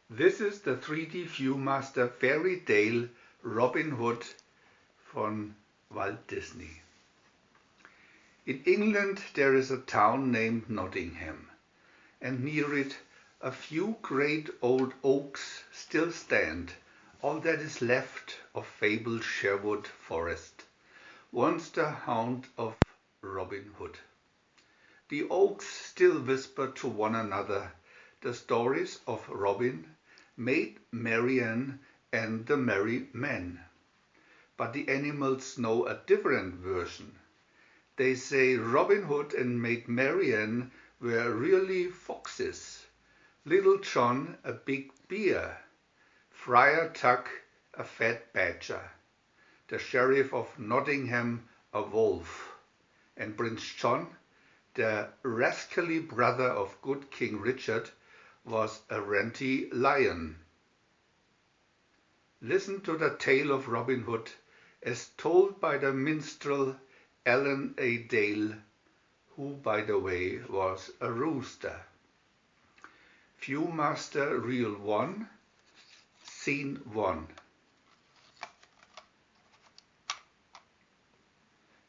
This is the 3D VIEW-MASTER Fairy Tale Robin Hood von Walt Disney. In England there is a town named Nottingham, and near it a few great old oaks still stand, all that is left of fabled Sherwood Forest, once the haunt of Robin Hood. The oaks still whisper to one another the stories of Robin, Maid Marian, and the merry men. But the animals know a different version. They say Robin Hood and Maid Marian were really foxes, Little John a big bear, Friar Tuck a fat badger, the Sheriff of Nottingham a wolf, and Prince John, the rascally brother of good King Richard, was a ranty lion. Listen to the tale of Robin Hood as told by the minstrel Alan A. Dale, who, by the way, was a rooster. VIEW-MASTER Reel 1, Scene 1.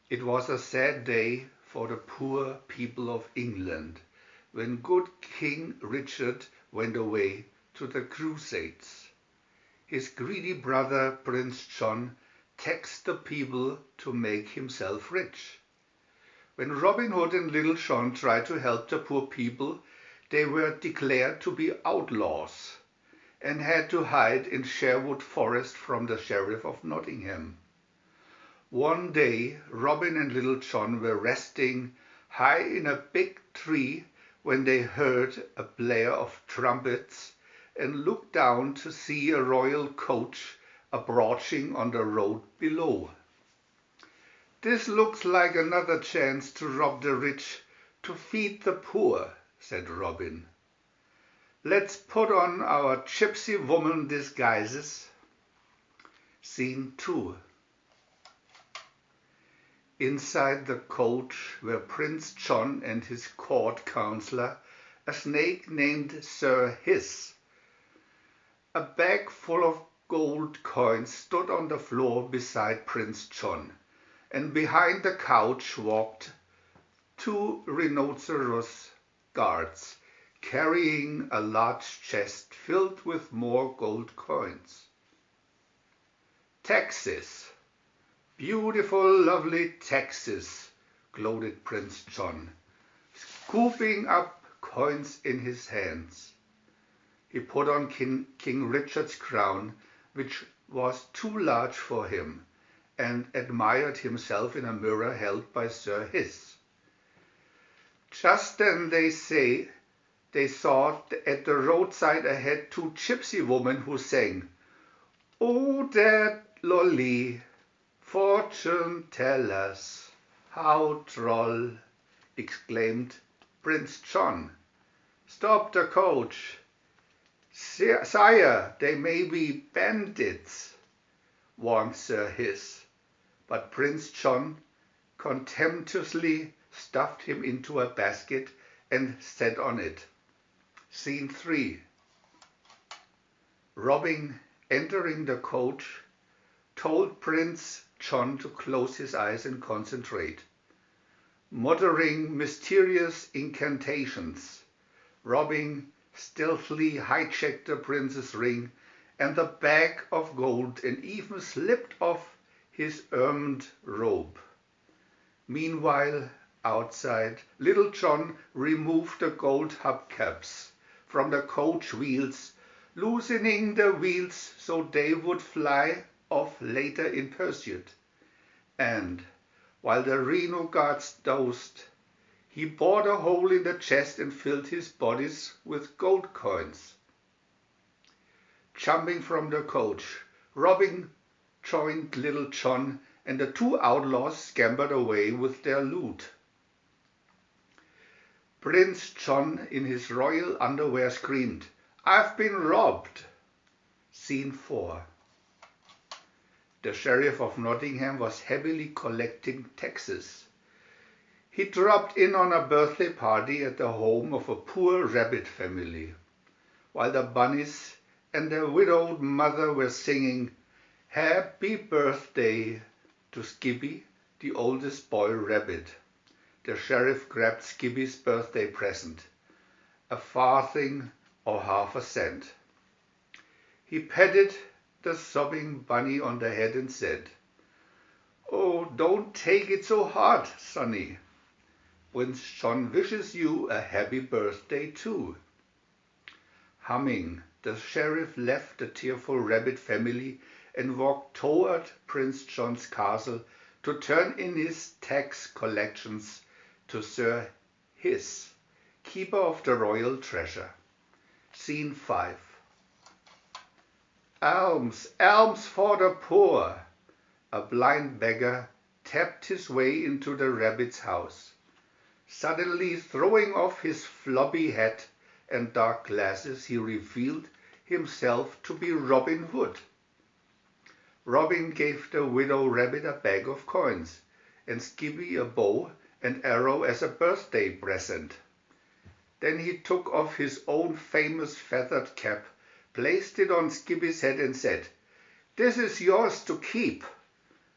It was a sad day for the poor people of England when good King Richard went away to the Crusades. His greedy brother Prince John taxed the people to make himself rich. When Robin Hood and Little John tried to help the poor people, they were declared to be outlaws and had to hide in Sherwood Forest from the Sheriff of Nottingham. One day Robin and Little John were resting high in a big tree when they heard a blare of trumpets and looked down to see a royal coach approaching on the road below. "This looks like another chance to rob the rich to feed the poor," said Robin. "Let's put on our gypsy woman disguises." Scene 2. Inside the coach were Prince John and his court counselor, a snake named Sir Hiss. A bag full of gold coins stood on the floor beside Prince John, and behind the couch walked 2 rhinoceros guards, carrying a large chest filled with more gold coins. "Taxes! Beautiful, lovely taxes!" gloated Prince John, scooping up coins in his hands. He put on King Richard's crown, which was too large for him, and admired himself in a mirror held by Sir Hiss. Just then they saw at the roadside ahead 2 gypsy women who sang, "Oh, that lolly, fortune tell us, how droll!" exclaimed Prince John. "Stop the coach! Sire, they may be bandits," warned Sir Hiss, but Prince John contemptuously stuffed him into a basket and sat on it. Scene 3. Robin, entering the coach, told Prince John to close his eyes and concentrate. Muttering mysterious incantations, Robin stealthily hijacked the prince's ring and the bag of gold and even slipped off his ermined robe. Meanwhile, outside, Little John removed the gold hubcaps from the coach wheels, loosening the wheels so they would fly off later in pursuit. And while the rhino guards dozed, he bored a hole in the chest and filled his bodies with gold coins. Jumping from the coach, Robin joined Little John, and the 2 outlaws scampered away with their loot. Prince John in his royal underwear screamed, "I've been robbed!" Scene 4. The Sheriff of Nottingham was heavily collecting taxes. He dropped in on a birthday party at the home of a poor rabbit family. While the bunnies and the widowed mother were singing "Happy Birthday" to Skippy, the oldest boy rabbit. The sheriff grabbed Skippy's birthday present, a farthing or half a cent. He patted the sobbing bunny on the head and said, "Oh, don't take it so hard, sonny. Prince John wishes you a happy birthday too." Humming, the sheriff left the tearful rabbit family and walked toward Prince John's castle to turn in his tax collections to Sir Hiss, keeper of the royal treasure. Scene 5. Alms, alms for the poor! A blind beggar tapped his way into the rabbit's house. Suddenly throwing off his floppy hat and dark glasses, he revealed himself to be Robin Hood. Robin gave the widow rabbit a bag of coins and Skippy a bow and arrow as a birthday present. Then he took off his own famous feathered cap, placed it on Skippy's head and said, "This is yours to keep.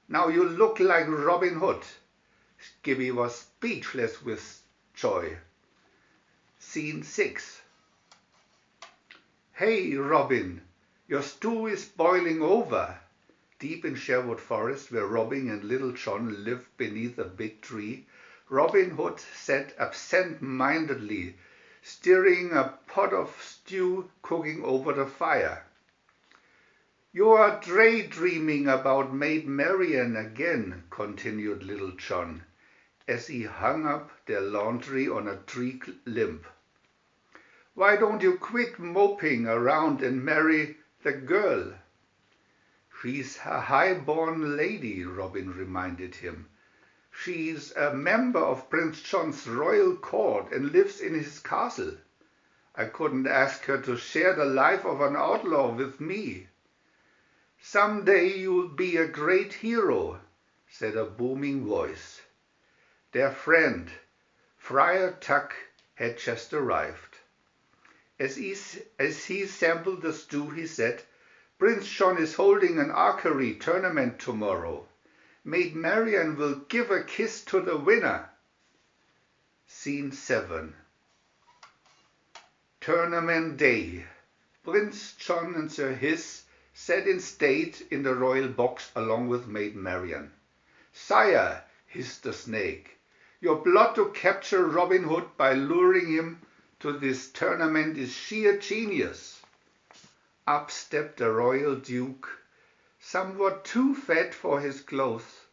Now you look like Robin Hood." Skippy was speechless with joy. Scene 6. "Hey, Robin, your stew is boiling over." Deep in Sherwood Forest, where Robin and Little John lived beneath a big tree, Robin Hood sat absent-mindedly, stirring a pot of stew cooking over the fire. "You are daydreaming about Maid Marian again," continued Little John, as he hung up their laundry on a tree limb. "Why don't you quit moping around and marry the girl?" "She's a high-born lady," Robin reminded him. "She's a member of Prince John's royal court and lives in his castle. I couldn't ask her to share the life of an outlaw with me." "Some day you'll be a great hero," said a booming voice. Their friend, Friar Tuck, had just arrived. As he sampled the stew, he said, "Prince John is holding an archery tournament tomorrow. Maid Marian will give a kiss to the winner." Scene 7. Tournament Day. Prince John and Sir Hiss sat in state in the royal box along with Maid Marian. "Sire," hissed the snake, "your plot to capture Robin Hood by luring him to this tournament is sheer genius." Up stepped the royal duke, somewhat too fat for his clothes.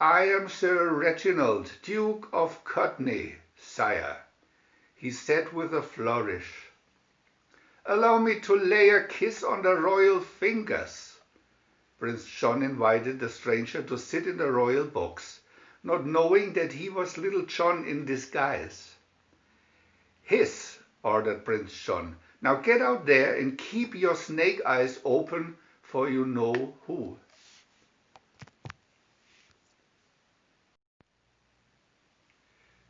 "I am Sir Reginald, Duke of Courtenay, sire," he said with a flourish. "Allow me to lay a kiss on the royal fingers." Prince John invited the stranger to sit in the royal box, not knowing that he was Little John in disguise. "Hiss," ordered Prince John. "Now get out there and keep your snake eyes open for you know who."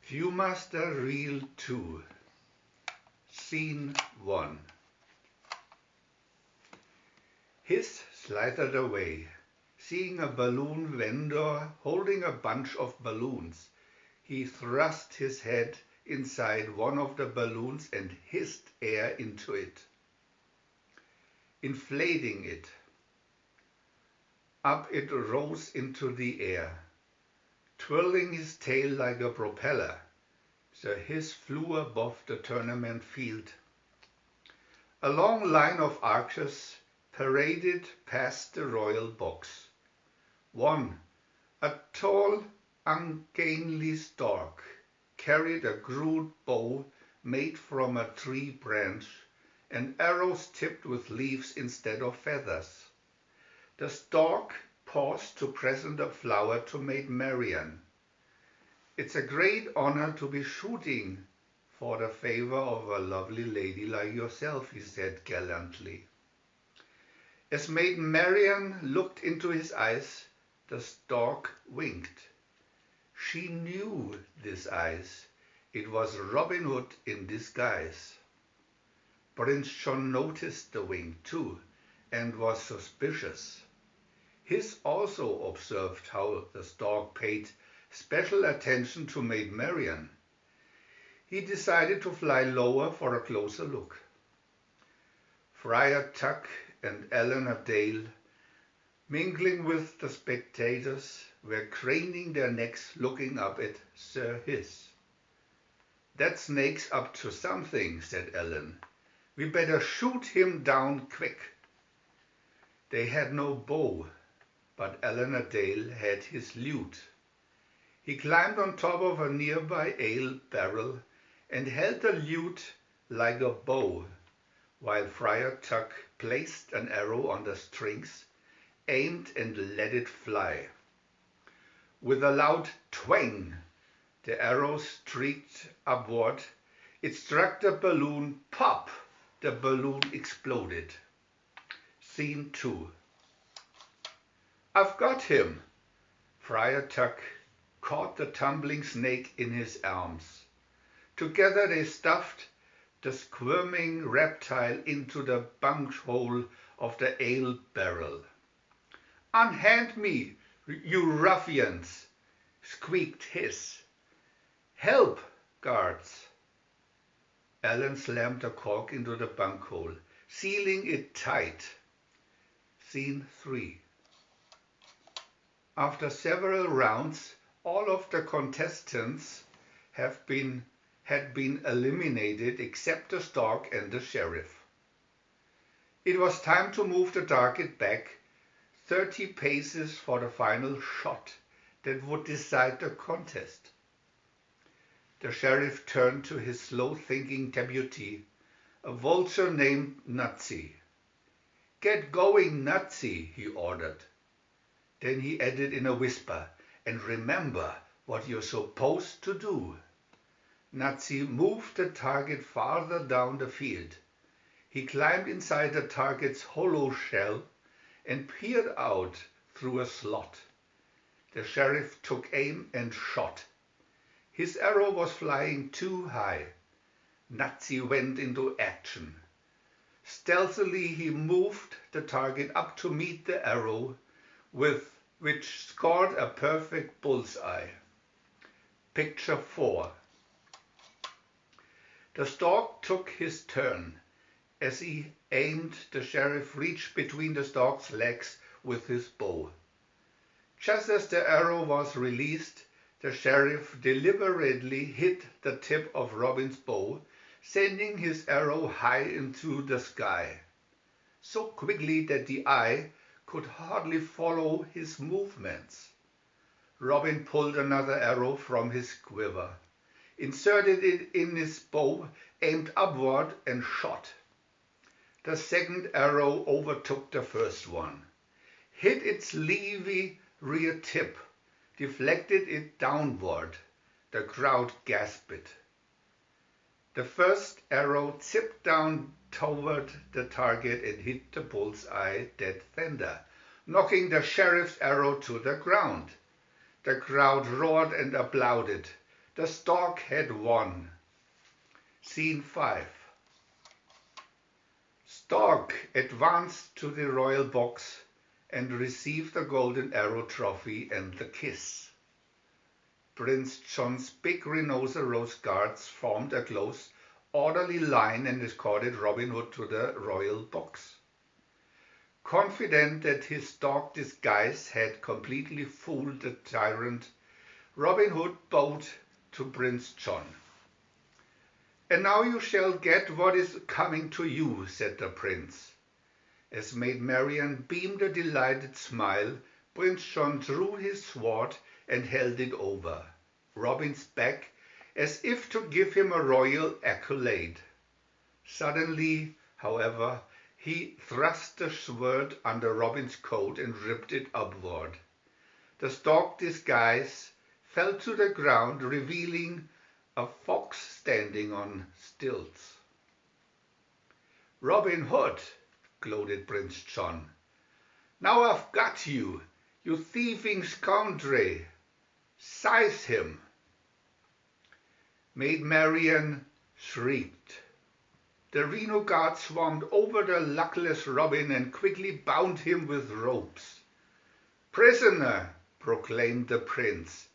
VIEW-MASTER Reel 2. Scene 1. Hiss slithered away. Seeing a balloon vendor holding a bunch of balloons, he thrust his head inside one of the balloons and hissed air into it, inflating it. Up it rose into the air. Twirling his tail like a propeller, Sir Hiss flew above the tournament field. A long line of archers paraded past the royal box. One, a tall, ungainly stork, carried a crude bow made from a tree branch and arrows tipped with leaves instead of feathers. The stork paused to present a flower to Maid Marian. "It's a great honor to be shooting for the favor of a lovely lady like yourself," he said gallantly. As Maid Marian looked into his eyes, the stork winked. She knew these eyes. It was Robin Hood in disguise. Prince John noticed the wink too, and was suspicious. His also observed how the stork paid special attention to Maid Marian. He decided to fly lower for a closer look. Friar Tuck and Eleanor Dale, mingling with the spectators, were craning their necks looking up at Sir Hiss. "That snake's up to something," said Ellen. "We better shoot him down quick." They had no bow, but Eleanor Dale had his lute. He climbed on top of a nearby ale barrel and held the lute like a bow, while Friar Tuck placed an arrow on the strings, aimed and let it fly. With a loud twang, the arrow streaked upward. It struck the balloon. Pop! The balloon exploded. Scene 2. "I've got him!" Friar Tuck caught the tumbling snake in his arms. Together they stuffed the squirming reptile into the bunghole of the ale barrel. "Unhand me, you ruffians!" squeaked Hiss. "Help, guards!" Ellen slammed the cork into the bunghole, sealing it tight. Scene 3. After several rounds, all of the contestants had been eliminated except the stork and the sheriff. It was time to move the target back 30 paces for the final shot that would decide the contest. The sheriff turned to his slow-thinking deputy, a vulture named Nutsy. "Get going, Nutsy," he ordered. Then he added in a whisper, "And remember what you're supposed to do." Nutsy moved the target farther down the field. He climbed inside the target's hollow shell and peered out through a slot. The sheriff took aim and shot. His arrow was flying too high. Nutsy went into action. Stealthily he moved the target up to meet the arrow, which scored a perfect bullseye. Picture 4. The stork took his turn. As he aimed, the sheriff reached between the stork's legs with his bow. Just as the arrow was released, the sheriff deliberately hit the tip of Robin's bow, sending his arrow high into the sky, so quickly that the eye could hardly follow his movements. Robin pulled another arrow from his quiver, inserted it in his bow, aimed upward, and shot. The second arrow overtook the first one, hit its leafy rear tip, deflected it downward. The crowd gasped. The first arrow zipped down toward the target and hit the bullseye dead center, knocking the sheriff's arrow to the ground. The crowd roared and applauded. The stork had won. Scene 5. Stork advanced to the royal box and received the golden arrow trophy and the kiss. Prince John's big rhinoceros guards formed a close, orderly line and escorted Robin Hood to the royal box. Confident that his stork disguise had completely fooled the tyrant, Robin Hood bowed to Prince John. "And now you shall get what is coming to you," said the prince. As Maid Marian beamed a delighted smile, Prince John drew his sword and held it over Robin's back as if to give him a royal accolade. Suddenly, however, he thrust the sword under Robin's coat and ripped it upward. The stork disguise fell to the ground, revealing a fox standing on stilts. "Robin Hood," gloated Prince John. "Now I've got you, you thieving scoundrel. Seize him." Maid Marian shrieked. The Rhino Guard swarmed over the luckless Robin and quickly bound him with ropes. "Prisoner," proclaimed the prince,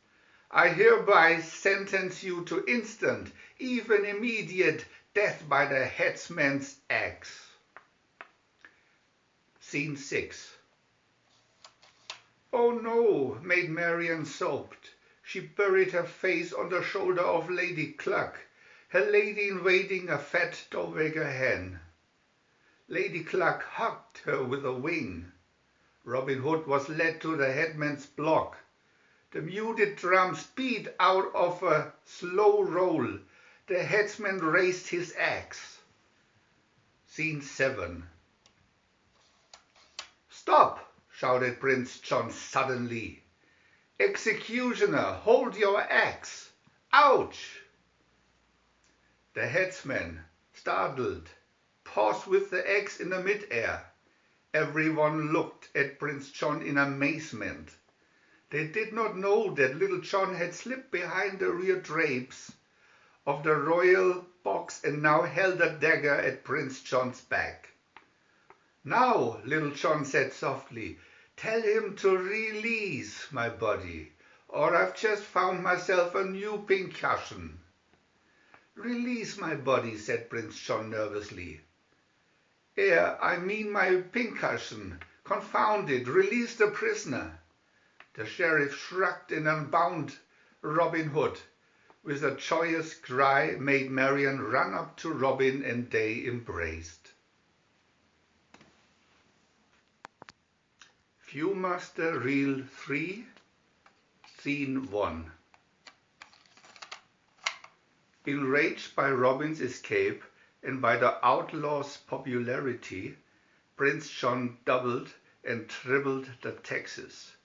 "I hereby sentence you to instant, even immediate, death by the headsman's axe." Scene 6. "Oh no," Maid Marian sobbed. She buried her face on the shoulder of Lady Cluck, her lady-in-waiting, a fat Dowager hen. Lady Cluck hugged her with a wing. Robin Hood was led to the headman's block. The muted drums beat out of a slow roll. The headsman raised his axe. Scene 7. "Stop!" shouted Prince John suddenly. "Executioner, hold your axe! Ouch!" The headsman, startled, paused with the axe in the mid-air. Everyone looked at Prince John in amazement. They did not know that Little John had slipped behind the rear drapes of the royal box and now held a dagger at Prince John's back. "Now," Little John said softly, "tell him to release my body, or I've just found myself a new pincushion." "Release my body," said Prince John nervously. I mean my pincushion. Confound it, release the prisoner." The sheriff shrugged and unbound Robin Hood. With a joyous cry, Maid Marian ran up to Robin and they embraced. VIEW-MASTER Reel 3, Scene 1. Enraged by Robin's escape and by the outlaw's popularity, Prince John doubled and tripled the taxes.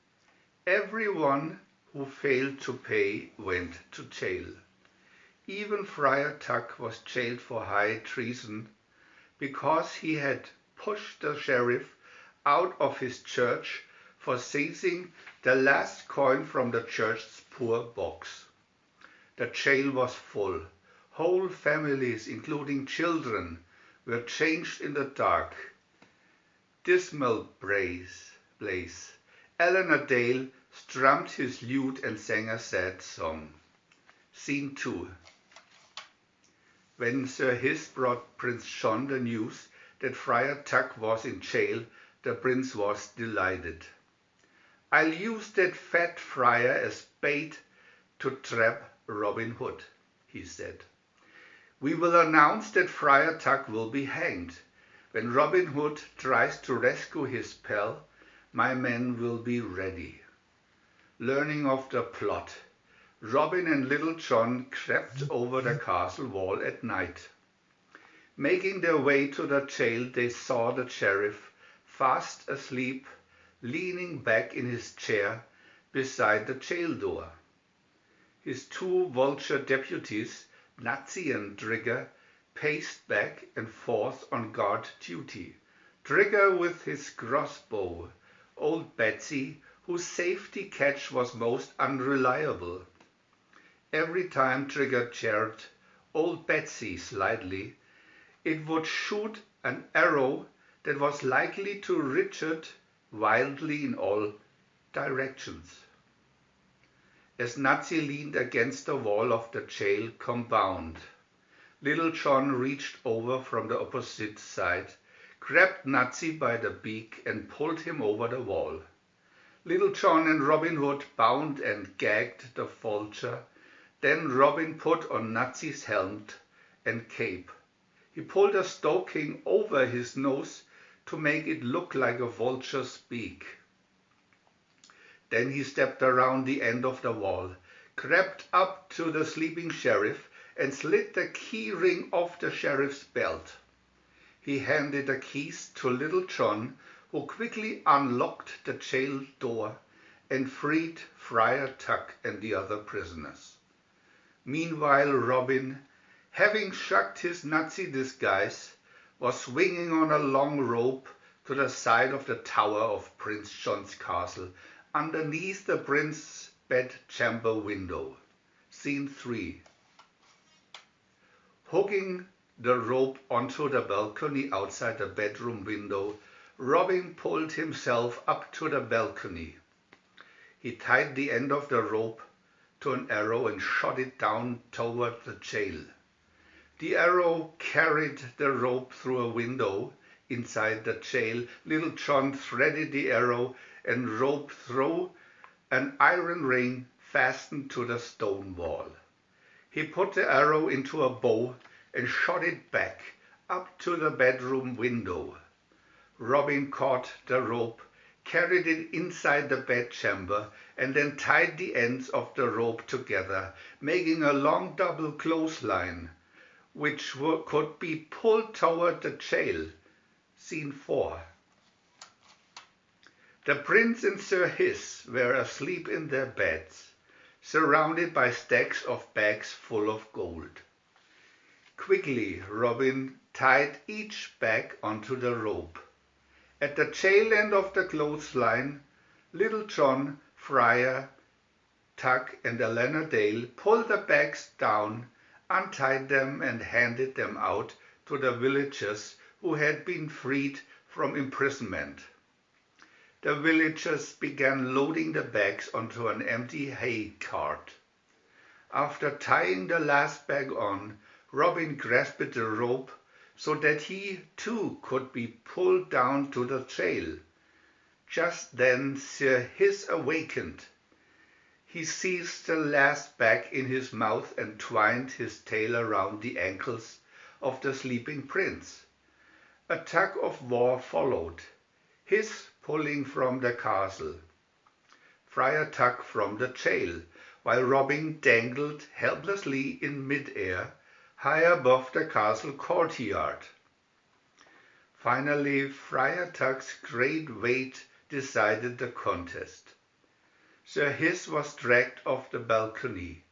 Everyone who failed to pay went to jail. Even Friar Tuck was jailed for high treason because he had pushed the sheriff out of his church for seizing the last coin from the church's poor box. The jail was full. Whole families, including children, were changed in the dark, dismal place. Eleanor Dale strummed his lute and sang a sad song. Scene 2. When Sir Hiss brought Prince John the news that Friar Tuck was in jail, the prince was delighted. "I'll use that fat friar as bait to trap Robin Hood," he said. "We will announce that Friar Tuck will be hanged. When Robin Hood tries to rescue his pal, my men will be ready." Learning of the plot, Robin and Little John crept over the castle wall at night. Making their way to the jail, they saw the sheriff, fast asleep, leaning back in his chair beside the jail door. His two vulture deputies, Nazi and Trigger, paced back and forth on guard duty. Trigger with his crossbow, old Betsy, whose safety catch was most unreliable. Every time Trigger jarred old Betsy slightly, it would shoot an arrow that was likely to Richard wildly in all directions. As Nazi leaned against the wall of the jail compound, Little John reached over from the opposite side, grabbed Nazi by the beak and pulled him over the wall. Little John and Robin Hood bound and gagged the vulture. Then Robin put on Nazi's helmet and cape. He pulled a stocking over his nose to make it look like a vulture's beak. Then he stepped around the end of the wall, crept up to the sleeping sheriff and slid the key ring off the sheriff's belt. He handed the keys to Little John, who quickly unlocked the jail door and freed Friar Tuck and the other prisoners. Meanwhile, Robin, having shucked his Nazi disguise, was swinging on a long rope to the side of the tower of Prince John's castle, underneath the prince's bedchamber window. Scene 3. Hooking the rope onto the balcony outside the bedroom window, Robin pulled himself up to the balcony. He tied the end of the rope to an arrow and shot it down toward the jail. The arrow carried the rope through a window inside the jail. Little John threaded the arrow and rope through an iron ring fastened to the stone wall. He put the arrow into a bow and shot it back up to the bedroom window. Robin caught the rope, carried it inside the bedchamber, and then tied the ends of the rope together, making a long double clothesline, which could be pulled toward the jail. Scene 4. The prince and Sir Hiss were asleep in their beds, surrounded by stacks of bags full of gold. Quickly, Robin tied each bag onto the rope. At the tail end of the clothesline, Little John, Friar Tuck, and Elena Dale pulled the bags down, untied them, and handed them out to the villagers who had been freed from imprisonment. The villagers began loading the bags onto an empty hay cart. After tying the last bag on, Robin grasped the rope so that he too could be pulled down to the jail. Just then Sir Hiss awakened. He seized the last bag in his mouth and twined his tail around the ankles of the sleeping prince. A tug of war followed, Hiss pulling from the castle, Friar Tuck from the jail, while Robin dangled helplessly in mid-air high above the castle courtyard. Finally, Friar Tuck's great weight decided the contest. Sir Hiss was dragged off the balcony.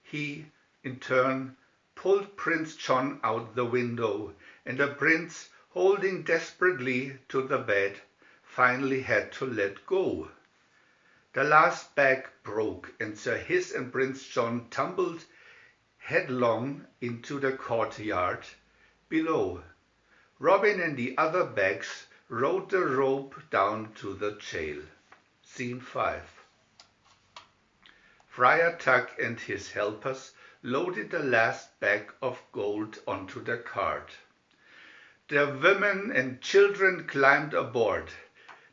He, in turn, pulled Prince John out the window, and the prince, holding desperately to the bed, finally had to let go. The last bag broke, and Sir Hiss and Prince John tumbled headlong into the courtyard below. Robin and the other bags rode the rope down to the jail. Scene 5. Friar Tuck and his helpers loaded the last bag of gold onto the cart. The women and children climbed aboard.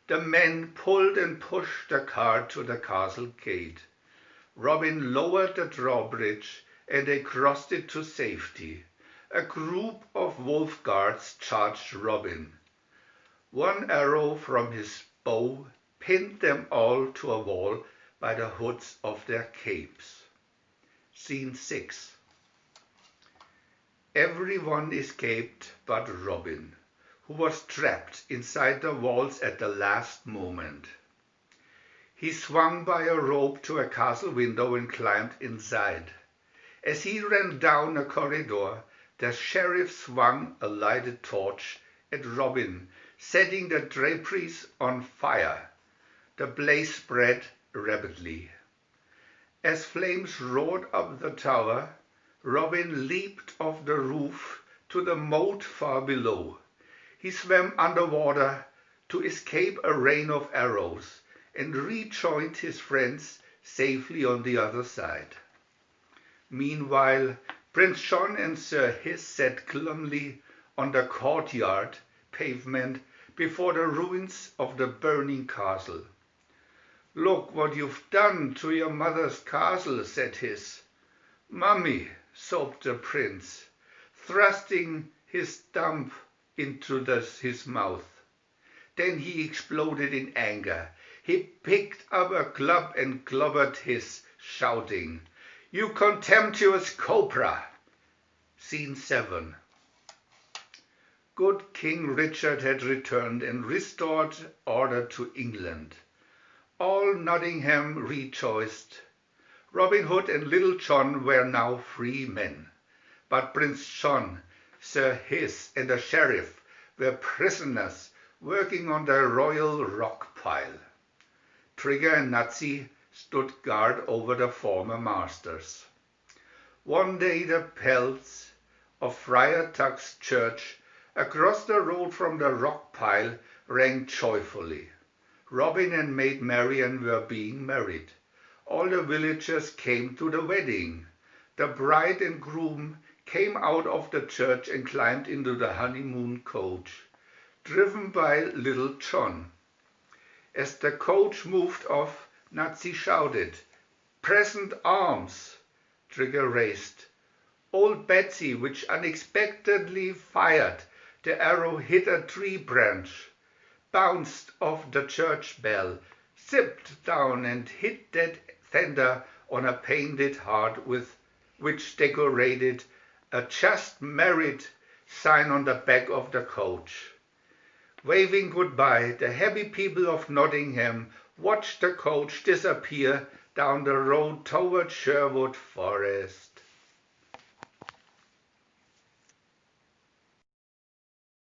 The men pulled and pushed the cart to the castle gate. Robin lowered the drawbridge and they crossed it to safety. A group of wolf guards charged Robin. One arrow from his bow pinned them all to a wall by the hoods of their capes. Scene 6. Everyone escaped but Robin, who was trapped inside the walls at the last moment. He swung by a rope to a castle window and climbed inside. As he ran down a corridor, the sheriff swung a lighted torch at Robin, setting the draperies on fire. The blaze spread rapidly. As flames roared up the tower, Robin leaped off the roof to the moat far below. He swam underwater to escape a rain of arrows and rejoined his friends safely on the other side. Meanwhile, Prince John and Sir Hiss sat glumly on the courtyard pavement before the ruins of the burning castle. "Look what you've done to your mother's castle," said Hiss. "Mummy," sobbed the prince, thrusting his thumb into his mouth. Then he exploded in anger. He picked up a club and clobbered Hiss, shouting, "You contemptuous cobra!" Scene 7. Good King Richard had returned and restored order to England. All Nottingham rejoiced. Robin Hood and Little John were now free men, but Prince John, Sir Hiss, and the sheriff were prisoners working on the royal rock pile. Trigger and Nazi stood guard over the former masters. One day the pelts of Friar Tuck's church across the road from the rock pile rang joyfully. Robin and Maid Marian were being married. All the villagers came to the wedding. The bride and groom came out of the church and climbed into the honeymoon coach, driven by Little John. As the coach moved off, Nazi shouted, "Present arms!" Trigger raised. Old Betsy, which unexpectedly fired, the arrow hit a tree branch, bounced off the church bell, zipped down and hit dead center on a painted heart which decorated a "Just Married" sign on the back of the coach. Waving goodbye, the happy people of Nottingham watched the coach disappear down the road toward Sherwood Forest.